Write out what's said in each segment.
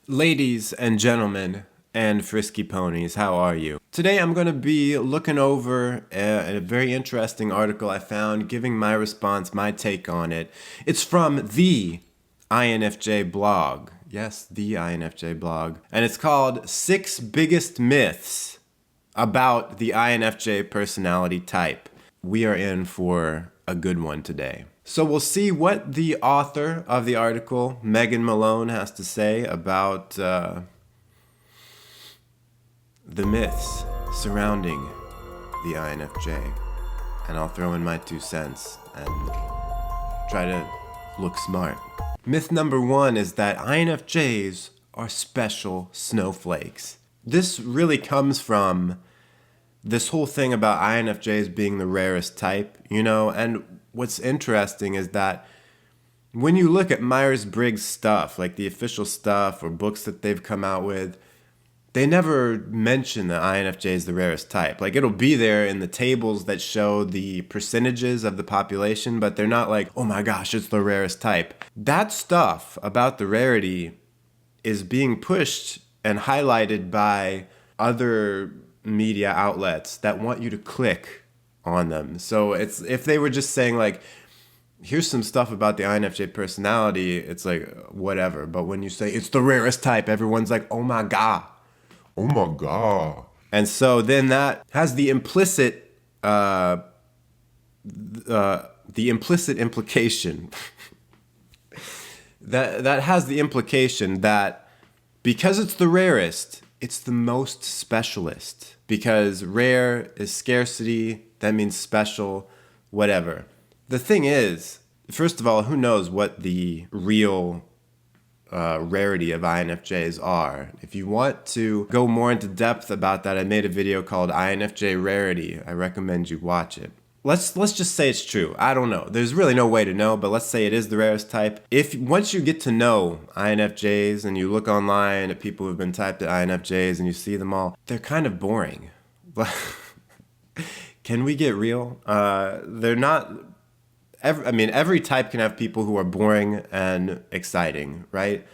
Ladies and gentlemen and frisky ponies, how are you? Today I'm going to be looking over a very interesting article I found, giving my response, my take on it. It's from the INFJ blog. Yes, the INFJ blog. And it's called 6 Biggest Myths About the INFJ Personality Type. We are in for a good one today. So we'll see what the author of the article, Megan Malone, has to say about the myths surrounding the INFJ. And I'll throw in my 2 cents and try to look smart. Myth number 1 is that INFJs are special snowflakes. This really comes from this whole thing about INFJs being the rarest type, and what's interesting is that when you look at Myers-Briggs stuff, like the official stuff or books that they've come out with, they never mention that INFJ is the rarest type. Like, it'll be there in the tables that show the percentages of the population, but they're not like, oh my gosh, it's the rarest type. That stuff about the rarity is being pushed and highlighted by other media outlets that want you to click on them. So it's, if they were just saying like, here's some stuff about the INFJ personality, it's like whatever. But when you say it's the rarest type, everyone's like, oh my god, oh my god. And so then that has the implicit implication that has the implication that because it's the rarest, it's the most specialist. Because rare is scarcity, that means special, whatever. The thing is, first of all, who knows what the real rarity of INFJs are. If you want to go more into depth about that, I made a video called INFJ Rarity. I recommend you watch it. Let's just say it's true. I don't know. There's really no way to know, but let's say it is the rarest type. If once you get to know INFJs and you look online at people who've been typed at INFJs and you see them all, they're kind of boring. Can we get real? They're not. Every type can have people who are boring and exciting, right?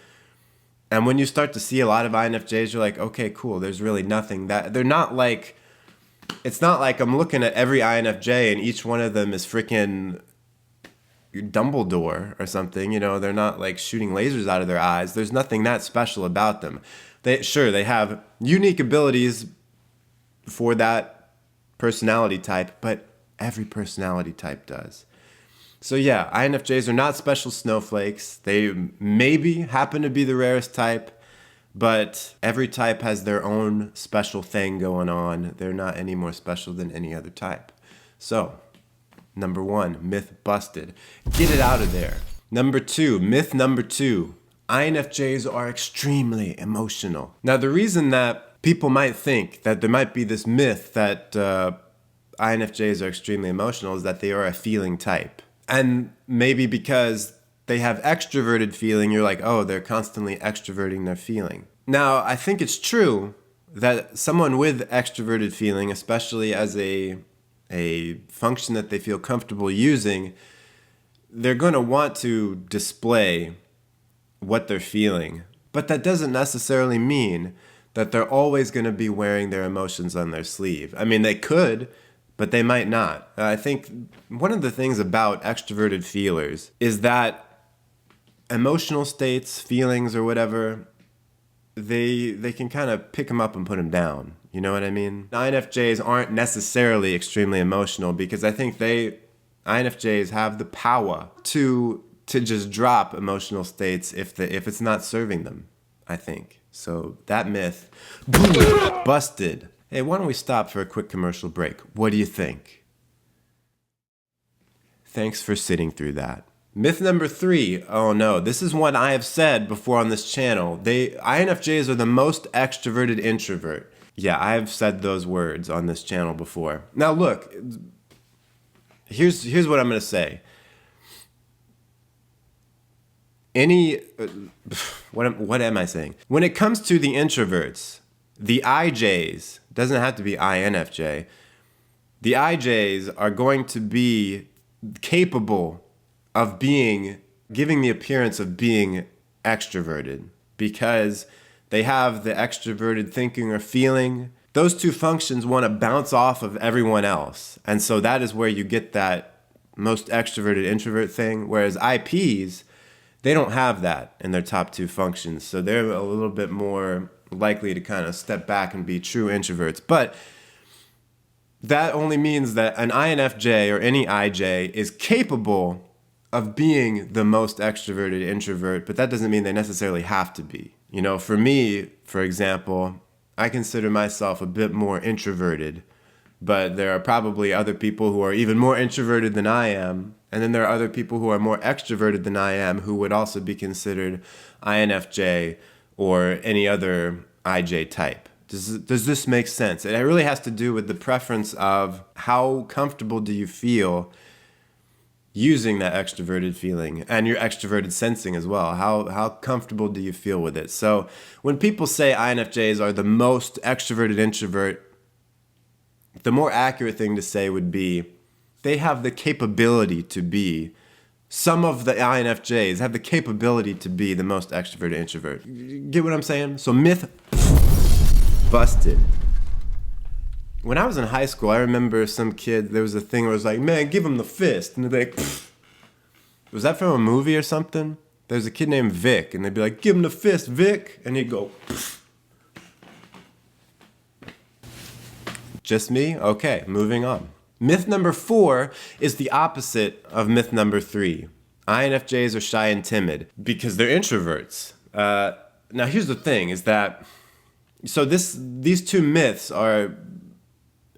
And when you start to see a lot of INFJs, you're like, okay, cool. There's really nothing that they're not like. It's not like I'm looking at every INFJ and each one of them is freaking Dumbledore or something. They're not like shooting lasers out of their eyes. There's nothing that special about them. They have unique abilities for that personality type, but every personality type does. So yeah, INFJs are not special snowflakes. They maybe happen to be the rarest type, but every type has their own special thing going on. They're not any more special than any other type. So, number 1, myth busted. Get it out of there. Myth number 2, INFJs are extremely emotional. Now, the reason that people might think that there might be this myth that INFJs are extremely emotional is that they are a feeling type. And maybe because they have extroverted feeling, you're like, oh, they're constantly extroverting their feeling. Now, I think it's true that someone with extroverted feeling, especially as a function that they feel comfortable using, they're going to want to display what they're feeling. But that doesn't necessarily mean that they're always going to be wearing their emotions on their sleeve. They could, but they might not. I think one of the things about extroverted feelers is that emotional states, feelings, or whatever, they can kind of pick them up and put them down. You know what I mean? INFJs aren't necessarily extremely emotional because I think INFJs have the power to just drop emotional states if it's not serving them, I think. So that myth, boom, busted. Hey, why don't we stop for a quick commercial break? What do you think? Thanks for sitting through that. Myth number 3. Oh no, this is one I have said before on this channel. INFJs are the most extroverted introvert. Yeah, I have said those words on this channel before. Now look, here's what I'm going to say. What am I saying? When it comes to the introverts, the IJs, doesn't have to be INFJ, the IJs are going to be capable of giving the appearance of being extroverted because They have the extroverted thinking or feeling. Those two functions want to bounce off of everyone else. And so that is where you get that most extroverted introvert thing. Whereas IPs, they don't have that in their top two functions. So they're a little bit more likely to kind of step back and be true introverts. But that only means that an INFJ or any IJ is capable of being the most extroverted introvert, but that doesn't mean they necessarily have to be. You know, for me, for example, I consider myself a bit more introverted, but there are probably other people who are even more introverted than I am. And then there are other people who are more extroverted than I am who would also be considered INFJ or any other IJ type. Does this make sense? It really has to do with the preference of how comfortable do you feel using that extroverted feeling and your extroverted sensing as well. How comfortable do you feel with it? So when people say INFJs are the most extroverted introvert, the more accurate thing to say would be they have the capability to be, some of the INFJs have the capability to be the most extroverted introvert. Get what I'm saying? So myth busted. When I was in high school, I remember some kid, there was a thing where it was like, man, give him the fist. And they're like, pfft. Was that from a movie or something? There's a kid named Vic, and they'd be like, give him the fist, Vic. And he'd go, pfft. Just me? Okay, moving on. Myth number 4 is the opposite of myth number 3. INFJs are shy and timid because they're introverts. Now, here's the thing, is that, so these two myths are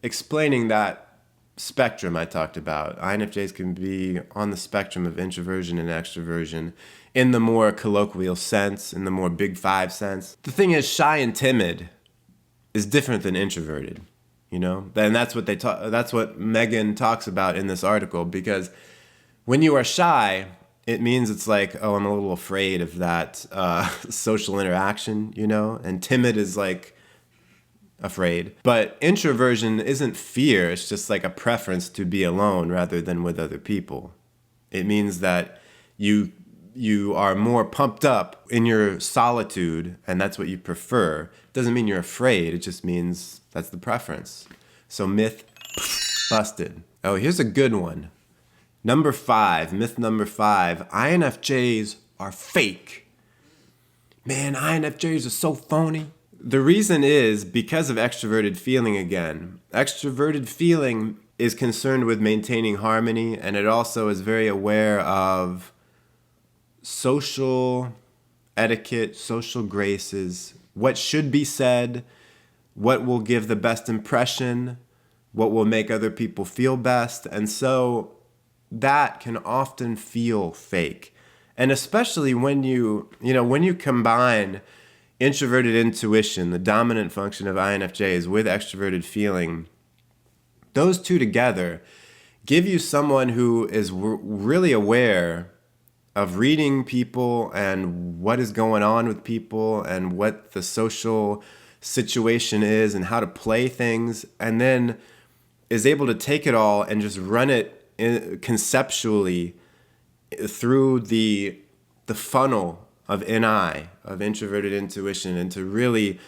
explaining that spectrum I talked about. INFJs can be on the spectrum of introversion and extroversion in the more colloquial sense, in the more big five sense. The thing is, shy and timid is different than introverted, you know? And that's what that's what Megan talks about in this article, because when you are shy, it means it's like, oh, I'm a little afraid of that social interaction, you know? And timid is like afraid. But introversion isn't fear, it's just like a preference to be alone rather than with other people. It means that you are more pumped up in your solitude, and that's what you prefer. It doesn't mean you're afraid, it just means that's the preference. So myth busted. Oh, here's a good one. Number 5, myth number 5, INFJs are fake. Man, INFJs are so phony. The reason is because of extroverted feeling again. Extroverted feeling is concerned with maintaining harmony, and it also is very aware of social etiquette, social graces, what should be said, what will give the best impression, what will make other people feel best. And so that can often feel fake. And especially when you combine introverted intuition, the dominant function of INFJs, with extroverted feeling, those two together give you someone who is really aware of reading people and what is going on with people and what the social situation is and how to play things, and then is able to take it all and just run it conceptually through the funnel of NI, of introverted intuition, and to really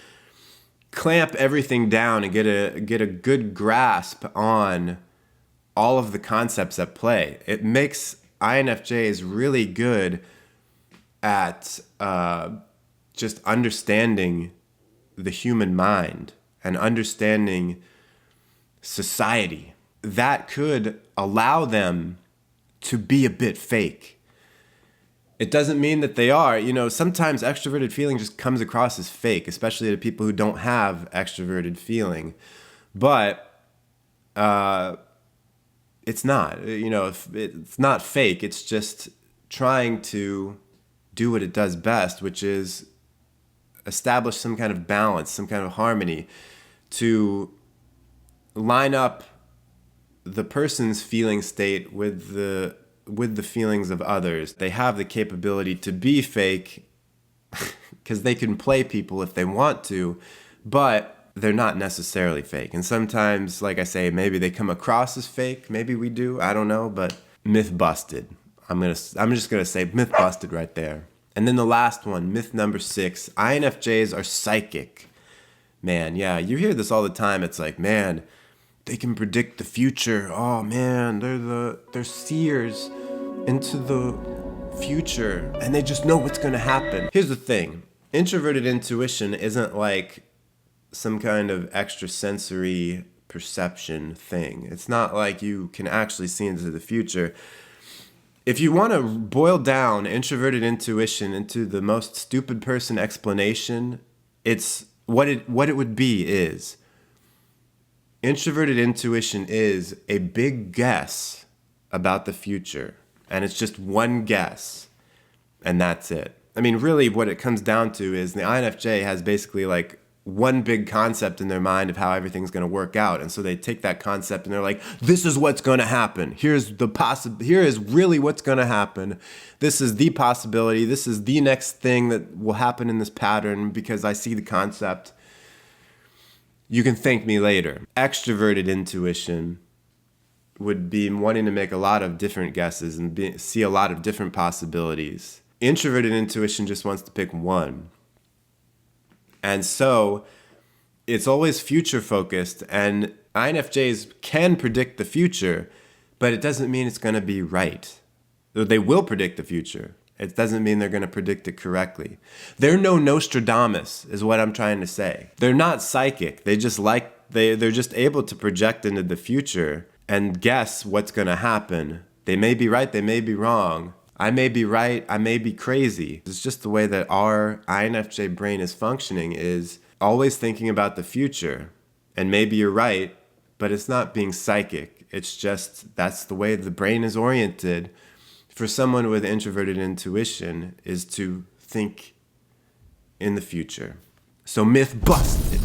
clamp everything down and get a good grasp on all of the concepts at play. It makes INFJs really good at just understanding the human mind and understanding society. That could allow them to be a bit fake. It doesn't mean that they are. You know, sometimes extroverted feeling just comes across as fake, especially to people who don't have extroverted feeling. But it's not. You know, it's not fake. It's just trying to do what it does best, which is establish some kind of balance, some kind of harmony, to line up the person's feeling state with the feelings of others. They have the capability to be fake because they can play people if they want to, but they're not necessarily fake. And sometimes, like I say, maybe they come across as fake. Maybe we do. I don't know, but myth busted. I'm just gonna say myth busted right there. And then the last one, myth number 6, INFJs are psychic. Man, yeah, you hear this all the time. It's like, man, they can predict the future. Oh man, they're seers into the future, and they just know what's gonna happen. Here's the thing. Introverted intuition isn't like some kind of extrasensory perception thing. It's not like you can actually see into the future. If you want to boil down introverted intuition into the most stupid person explanation, it's what it would be is introverted intuition is a big guess about the future, and it's just one guess, and that's it. I mean, really what it comes down to is the INFJ has basically like one big concept in their mind of how everything's going to work out. And so they take that concept and they're like, this is what's going to happen. Here is really what's going to happen. This is the possibility. This is the next thing that will happen in this pattern because I see the concept. You can thank me later. Extroverted intuition would be wanting to make a lot of different guesses and see a lot of different possibilities. Introverted intuition just wants to pick one. And so it's always future focused, and INFJs can predict the future, but it doesn't mean it's going to be right. They will predict the future. It doesn't mean they're going to predict it correctly. They're no Nostradamus, is what I'm trying to say. They're not psychic. They're just able to project into the future and guess what's going to happen. They may be right, they may be wrong. I may be right, I may be crazy. It's just the way that our INFJ brain is functioning, is always thinking about the future. And maybe you're right, but it's not being psychic. It's just that's the way the brain is oriented. For someone with introverted intuition is to think in the future. So myth busted.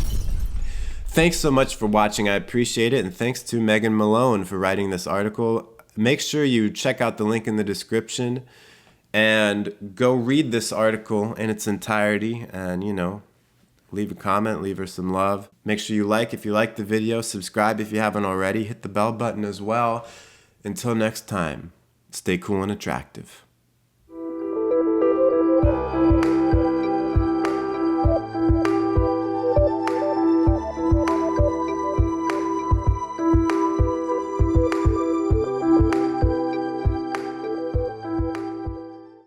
Thanks so much for watching. I appreciate it. And thanks to Megan Malone for writing this article. Make sure you check out the link in the description and go read this article in its entirety and, leave a comment, leave her some love. Make sure you like if you like the video, subscribe if you haven't already, hit the bell button as well. Until next time, stay cool and attractive.